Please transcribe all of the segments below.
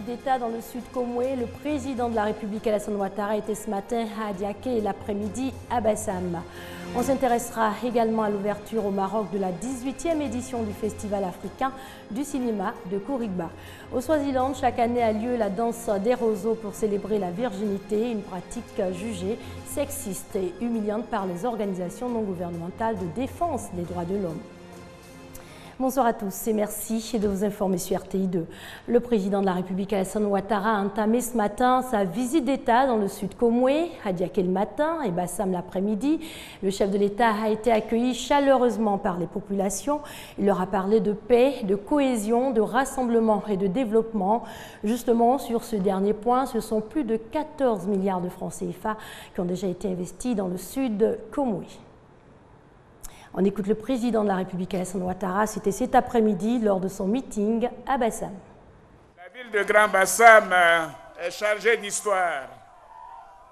d'État dans le sud Komoué. Le président de la République Alassane Ouattara était ce matin à Adiaké et l'après-midi à Bassam. On s'intéressera également à l'ouverture au Maroc de la 18e édition du Festival africain du cinéma de Kourigba. Au Swaziland, chaque année a lieu la danse des roseaux pour célébrer la virginité, une pratique jugée sexiste et humiliante par les organisations non gouvernementales de défense des droits de l'homme. Bonsoir à tous et merci de vous informer sur RTI2. Le président de la République Alassane Ouattara a entamé ce matin sa visite d'État dans le sud Komoué, à Diaké le matin et Bassam l'après-midi. Le chef de l'État a été accueilli chaleureusement par les populations. Il leur a parlé de paix, de cohésion, de rassemblement et de développement. Justement, sur ce dernier point, ce sont plus de 14 milliards de francs CFA qui ont déjà été investis dans le sud Komoué. On écoute le président de la République Alassane Ouattara, c'était cet après-midi lors de son meeting à Bassam. La ville de Grand Bassam est chargée d'histoire.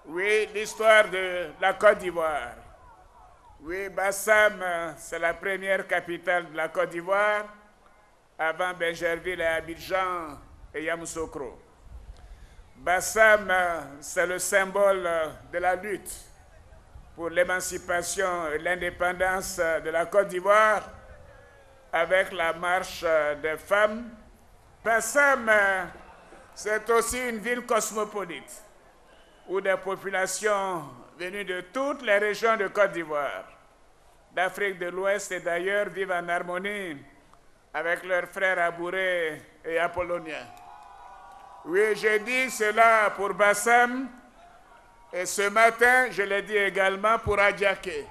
Oui, l'histoire de la Côte d'Ivoire. Oui, Bassam, c'est la première capitale de la Côte d'Ivoire, avant Benjerville et Abidjan et Yamoussoukro. Bassam, c'est le symbole de la lutte pour l'émancipation et l'indépendance de la Côte d'Ivoire avec la marche des femmes. Bassam, c'est aussi une ville cosmopolite où des populations venues de toutes les régions de Côte d'Ivoire, d'Afrique de l'Ouest et d'ailleurs vivent en harmonie avec leurs frères abourés et apolloniens. Oui, j'ai dit cela pour Bassam. Et ce matin, je l'ai dit également pour Adiaké.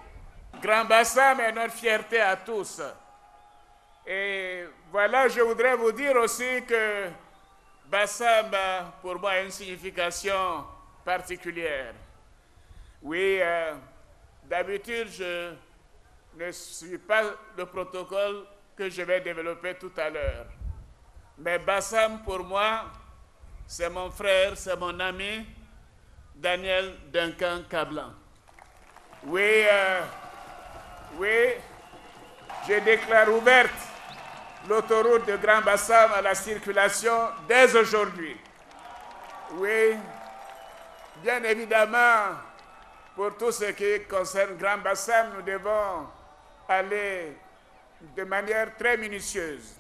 Grand Bassam est notre fierté à tous. Et voilà, je voudrais vous dire aussi que Bassam, pour moi, a une signification particulière. Oui, d'habitude, je ne suis pas le protocole que je vais développer tout à l'heure. Mais Bassam, pour moi, c'est mon frère, c'est mon ami, Daniel Duncan Kablan. Oui, je déclare ouverte l'autoroute de Grand Bassam à la circulation dès aujourd'hui. Oui, bien évidemment, pour tout ce qui concerne Grand Bassam, nous devons aller de manière très minutieuse.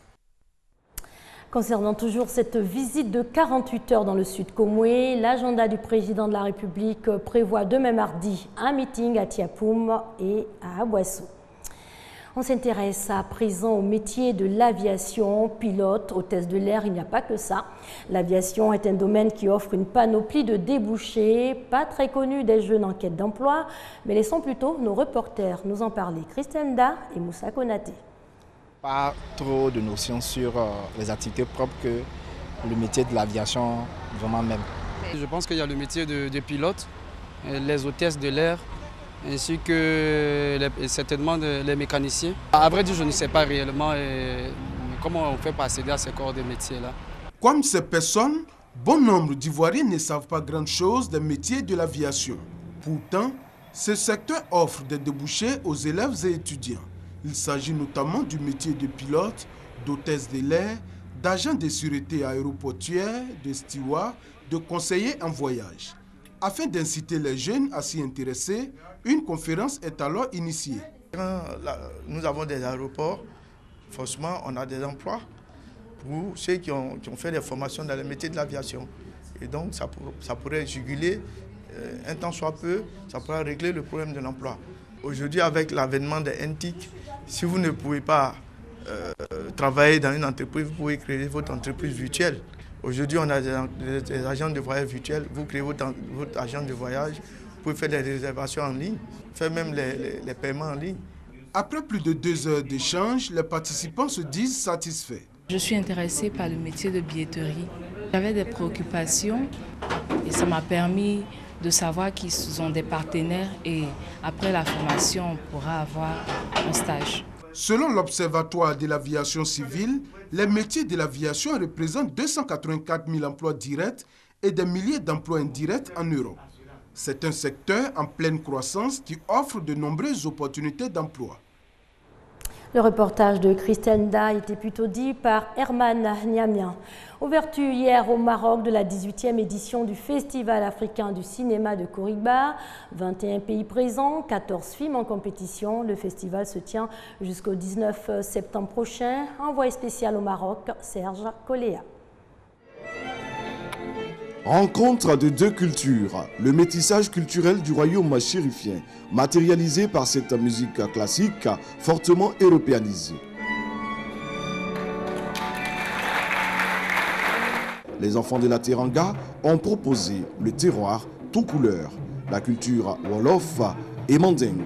Concernant toujours cette visite de 48 heures dans le sud Komoué, l'agenda du président de la République prévoit demain mardi un meeting à Tiapoum et à Abouassou. On s'intéresse à présent au métier de l'aviation, pilote, hôtesse de l'air, il n'y a pas que ça. L'aviation est un domaine qui offre une panoplie de débouchés, pas très connus des jeunes en quête d'emploi, mais laissons plutôt nos reporters nous en parler. Christiane Da et Moussa Konaté. Pas trop de notions sur les activités propres que le métier de l'aviation vraiment même. Je pense qu'il y a le métier de pilote, les hôtesses de l'air, ainsi que certainement les mécaniciens. À vrai dire, je ne sais pas réellement comment on fait pour accéder à ces corps de métiers-là. Comme ces personnes, bon nombre d'Ivoiriens ne savent pas grand-chose des métiers de l'aviation. Pourtant, ce secteur offre des débouchés aux élèves et étudiants. Il s'agit notamment du métier de pilote, d'hôtesse de l'air, d'agent de sûreté aéroportuaire, de steward, de conseiller en voyage. Afin d'inciter les jeunes à s'y intéresser, une conférence est alors initiée. Quand nous avons des aéroports, forcément on a des emplois pour ceux qui ont fait des formations dans le métier de l'aviation. Et donc ça pourrait juguler un temps soit peu, ça pourrait régler le problème de l'emploi. Aujourd'hui, avec l'avènement des NTIC, si vous ne pouvez pas travailler dans une entreprise, vous pouvez créer votre entreprise virtuelle. Aujourd'hui, on a des agents de voyage virtuels. Vous créez votre agent de voyage, vous pouvez faire des réservations en ligne, faire même les paiements en ligne. Après plus de 2 heures d'échange, les participants se disent satisfaits. Je suis intéressée par le métier de billetterie. J'avais des préoccupations et ça m'a permis de savoir qu'ils ont des partenaires et après la formation, on pourra avoir un stage. Selon l'Observatoire de l'aviation civile, les métiers de l'aviation représentent 284 000 emplois directs et des milliers d'emplois indirects en Europe. C'est un secteur en pleine croissance qui offre de nombreuses opportunités d'emploi. Le reportage de Christelle Nda était plutôt dit par Herman Niamian. Ouverture hier au Maroc de la 18e édition du Festival africain du cinéma de Kouribga. 21 pays présents, 14 films en compétition. Le festival se tient jusqu'au 19 septembre prochain. Envoyé spécial au Maroc, Serge Coléa. Rencontre de deux cultures, le métissage culturel du royaume chérifien, matérialisé par cette musique classique fortement européanisée. Les enfants de la Teranga ont proposé le terroir tout couleur, la culture Wolof et Manding.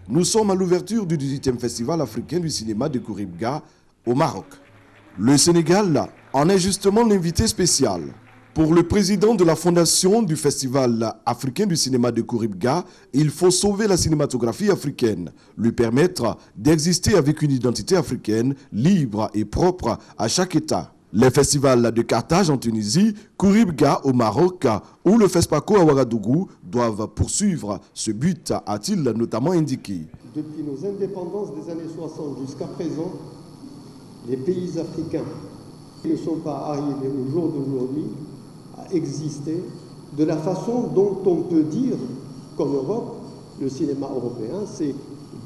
Nous sommes à l'ouverture du 18e Festival africain du cinéma de Kouribga au Maroc. Le Sénégal en est justement l'invité spécial. Pour le président de la fondation du Festival africain du cinéma de Kouribga, il faut sauver la cinématographie africaine, lui permettre d'exister avec une identité africaine libre et propre à chaque État. Les festivals de Carthage en Tunisie, Kouribga au Maroc ou le FESPACO à Ouagadougou doivent poursuivre ce but, a-t-il notamment indiqué. Depuis nos indépendances des années 60 jusqu'à présent, les pays africains ne sont pas arrivés au jour d'aujourd'hui à exister de la façon dont on peut dire qu'en Europe, le cinéma européen, c'est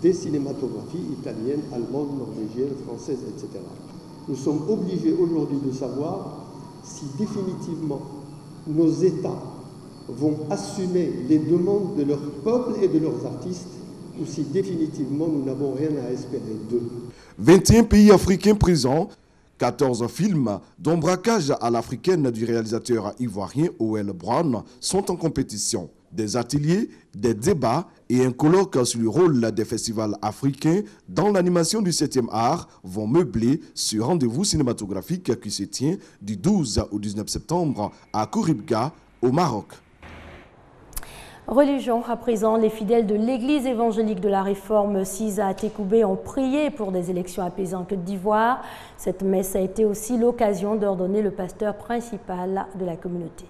des cinématographies italiennes, allemandes, norvégiennes, françaises, etc. Nous sommes obligés aujourd'hui de savoir si définitivement nos États vont assumer les demandes de leur peuple et de leurs artistes ou si définitivement nous n'avons rien à espérer d'eux. 21 pays africains présents, 14 films, dont Braquage à l'africaine du réalisateur ivoirien Oel Brown, sont en compétition. Des ateliers, des débats et un colloque sur le rôle des festivals africains dans l'animation du 7e art vont meubler ce rendez-vous cinématographique qui se tient du 12 au 19 septembre à Kouribga, au Maroc. Religion à présent, les fidèles de l'église évangélique de la Réforme Sisa à Tékoubé ont prié pour des élections apaisées en Côte d'Ivoire. Cette messe a été aussi l'occasion d'ordonner le pasteur principal de la communauté.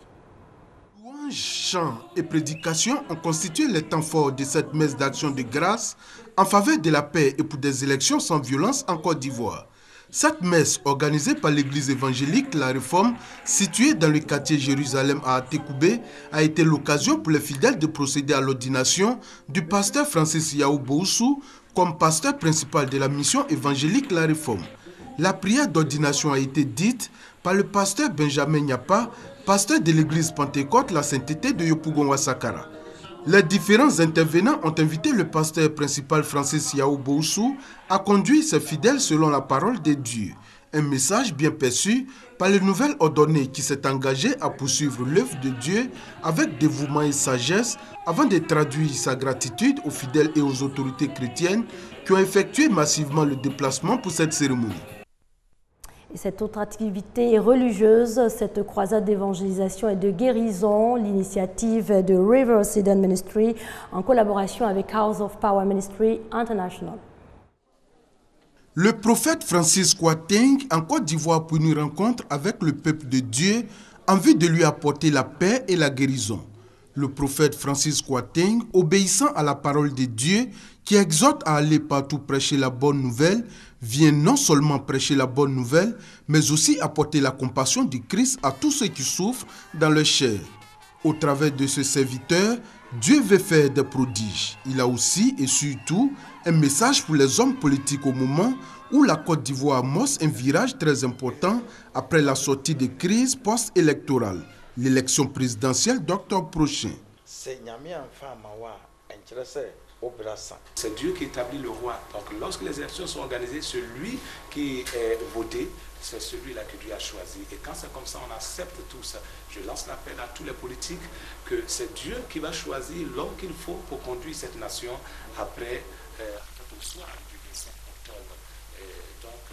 Louanges, chants et prédications ont constitué les temps forts de cette messe d'action de grâce en faveur de la paix et pour des élections sans violence en Côte d'Ivoire. Cette messe, organisée par l'église évangélique La Réforme, située dans le quartier Jérusalem à Tékoubé, a été l'occasion pour les fidèles de procéder à l'ordination du pasteur Francis Yaou Boussou comme pasteur principal de la mission évangélique La Réforme. La prière d'ordination a été dite par le pasteur Benjamin Nyapa, pasteur de l'église Pentecôte La Sainteté de Yopougon-Ouassakara. Les différents intervenants ont invité le pasteur principal Francis Yaou Boussou à conduire ses fidèles selon la parole de Dieu. Un message bien perçu par le nouvel ordonné qui s'est engagé à poursuivre l'œuvre de Dieu avec dévouement et sagesse avant de traduire sa gratitude aux fidèles et aux autorités chrétiennes qui ont effectué massivement le déplacement pour cette cérémonie. Et cette autre activité religieuse, cette croisade d'évangélisation et de guérison, l'initiative de River Sidon Ministry en collaboration avec House of Power Ministry International. Le prophète Francis Kouateng en Côte d'Ivoire pour une rencontre avec le peuple de Dieu en vue de lui apporter la paix et la guérison. Le prophète Francis Kouateng, obéissant à la parole de Dieu, qui exhorte à aller partout prêcher la bonne nouvelle, vient non seulement prêcher la bonne nouvelle, mais aussi apporter la compassion du Christ à tous ceux qui souffrent dans leur chair. Au travers de ce serviteur, Dieu veut faire des prodiges. Il a aussi et surtout un message pour les hommes politiques au moment où la Côte d'Ivoire amorce un virage très important après la sortie de crise post-électorale, l'élection présidentielle d'octobre prochain. C'est Dieu qui établit le roi. Donc lorsque les élections sont organisées, celui qui est voté, c'est celui-là que Dieu a choisi. Et quand c'est comme ça, on accepte tout ça. Je lance l'appel à tous les politiques que c'est Dieu qui va choisir l'homme qu'il faut pour conduire cette nation après au soir du 25 octobre. Donc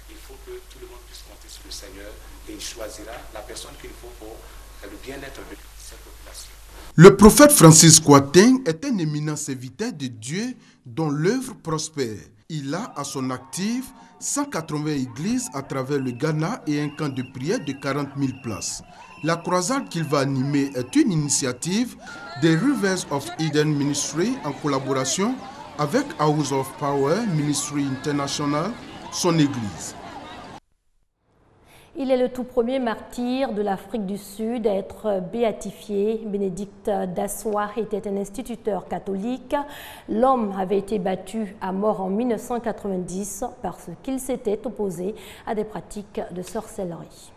il faut que tout le monde puisse compter sur le Seigneur et il choisira la personne qu'il faut pour le bien-être de cette population. Le prophète Francis Kouateng est un éminent serviteur de Dieu dont l'œuvre prospère. Il a à son actif 180 églises à travers le Ghana et un camp de prière de 40 000 places. La croisade qu'il va animer est une initiative des Rivers of Eden Ministry en collaboration avec House of Power Ministry International, son église. Il est le tout premier martyr de l'Afrique du Sud à être béatifié. Bénédicte Dasoa était un instituteur catholique. L'homme avait été battu à mort en 1990 parce qu'il s'était opposé à des pratiques de sorcellerie.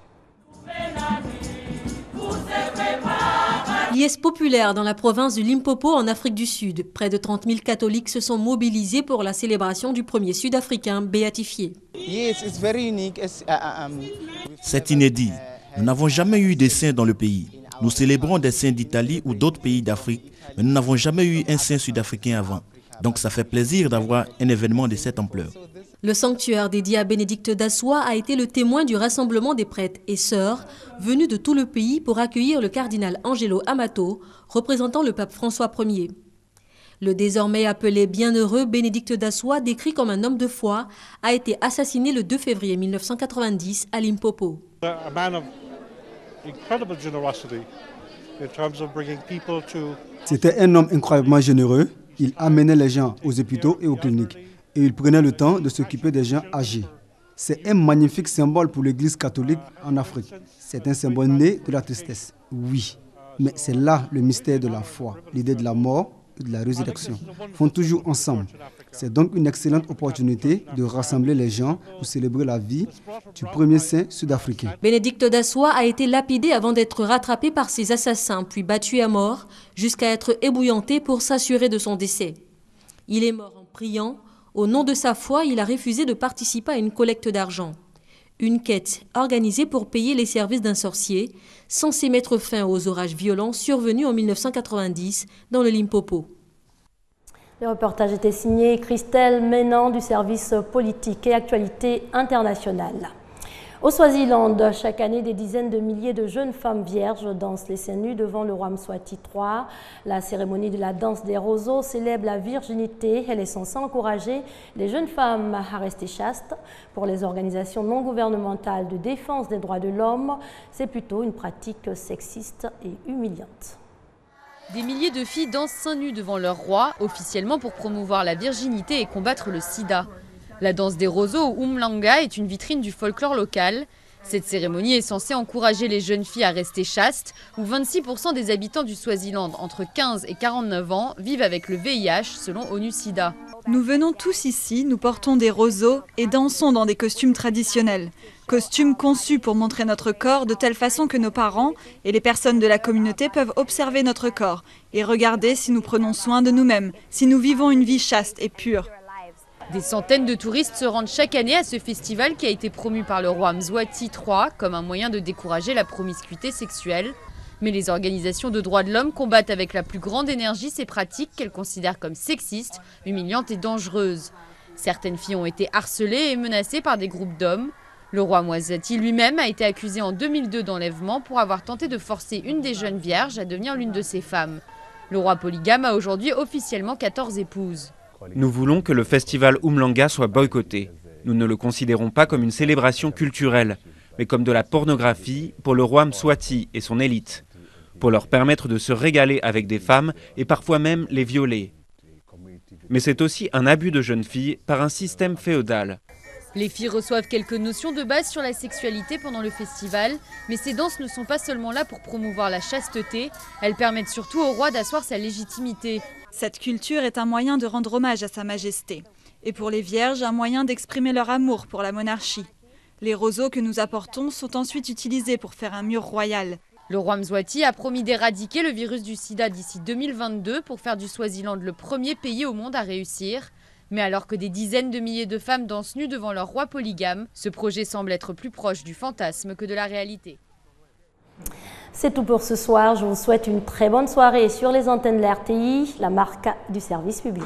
Liesse populaire dans la province du Limpopo en Afrique du Sud. Près de 30 000 catholiques se sont mobilisés pour la célébration du premier Sud-Africain béatifié. C'est inédit. Nous n'avons jamais eu de saints dans le pays. Nous célébrons des saints d'Italie ou d'autres pays d'Afrique, mais nous n'avons jamais eu un saint sud-africain avant. Donc ça fait plaisir d'avoir un événement de cette ampleur. Le sanctuaire dédié à Bénédicte Dasoa a été le témoin du rassemblement des prêtres et sœurs venus de tout le pays pour accueillir le cardinal Angelo Amato, représentant le pape François Ier. Le désormais appelé bienheureux Bénédicte Dasoa, décrit comme un homme de foi, a été assassiné le 2 février 1990 à Limpopo. C'était un homme incroyablement généreux. Il amenait les gens aux hôpitaux et aux cliniques. Et il prenait le temps de s'occuper des gens âgés. C'est un magnifique symbole pour l'Église catholique en Afrique. C'est un symbole né de la tristesse, oui. Mais c'est là le mystère de la foi. L'idée de la mort et de la résurrection font toujours ensemble. C'est donc une excellente opportunité de rassembler les gens pour célébrer la vie du premier saint sud-africain. Bénédicte Dasoa a été lapidé avant d'être rattrapé par ses assassins, puis battu à mort, jusqu'à être ébouillanté pour s'assurer de son décès. Il est mort en priant. Au nom de sa foi, il a refusé de participer à une collecte d'argent. Une quête organisée pour payer les services d'un sorcier, censé mettre fin aux orages violents survenus en 1990 dans le Limpopo. Le reportage était signé Christelle Ménan du service politique et actualité internationale. Au Swaziland, chaque année, des dizaines de milliers de jeunes femmes vierges dansent les seins nus devant le roi Mswati III. La cérémonie de la danse des roseaux célèbre la virginité. Elle est censée encourager les jeunes femmes à rester chastes. Pour les organisations non gouvernementales de défense des droits de l'homme, c'est plutôt une pratique sexiste et humiliante. Des milliers de filles dansent seins nus devant leur roi, officiellement pour promouvoir la virginité et combattre le sida. La danse des roseaux ou Umhlanga est une vitrine du folklore local. Cette cérémonie est censée encourager les jeunes filles à rester chastes, où 26% des habitants du Swaziland entre 15 et 49 ans vivent avec le VIH selon ONU-SIDA. Nous venons tous ici, nous portons des roseaux et dansons dans des costumes traditionnels. Costumes conçus pour montrer notre corps de telle façon que nos parents et les personnes de la communauté peuvent observer notre corps et regarder si nous prenons soin de nous-mêmes, si nous vivons une vie chaste et pure. Des centaines de touristes se rendent chaque année à ce festival qui a été promu par le roi Mswati III comme un moyen de décourager la promiscuité sexuelle. Mais les organisations de droits de l'homme combattent avec la plus grande énergie ces pratiques qu'elles considèrent comme sexistes, humiliantes et dangereuses. Certaines filles ont été harcelées et menacées par des groupes d'hommes. Le roi Mswati lui-même a été accusé en 2002 d'enlèvement pour avoir tenté de forcer une des jeunes vierges à devenir l'une de ses femmes. Le roi polygame a aujourd'hui officiellement 14 épouses. Nous voulons que le festival Umhlanga soit boycotté. Nous ne le considérons pas comme une célébration culturelle, mais comme de la pornographie pour le roi Mswati et son élite, pour leur permettre de se régaler avec des femmes et parfois même les violer. Mais c'est aussi un abus de jeunes filles par un système féodal. Les filles reçoivent quelques notions de base sur la sexualité pendant le festival, mais ces danses ne sont pas seulement là pour promouvoir la chasteté, elles permettent surtout au roi d'asseoir sa légitimité. Cette culture est un moyen de rendre hommage à sa majesté, et pour les vierges, un moyen d'exprimer leur amour pour la monarchie. Les roseaux que nous apportons sont ensuite utilisés pour faire un mur royal. Le roi Mswati a promis d'éradiquer le virus du sida d'ici 2022 pour faire du Swaziland le premier pays au monde à réussir. Mais alors que des dizaines de milliers de femmes dansent nues devant leur roi polygame, ce projet semble être plus proche du fantasme que de la réalité. C'est tout pour ce soir. Je vous souhaite une très bonne soirée sur les antennes de la RTI, la marque du service public.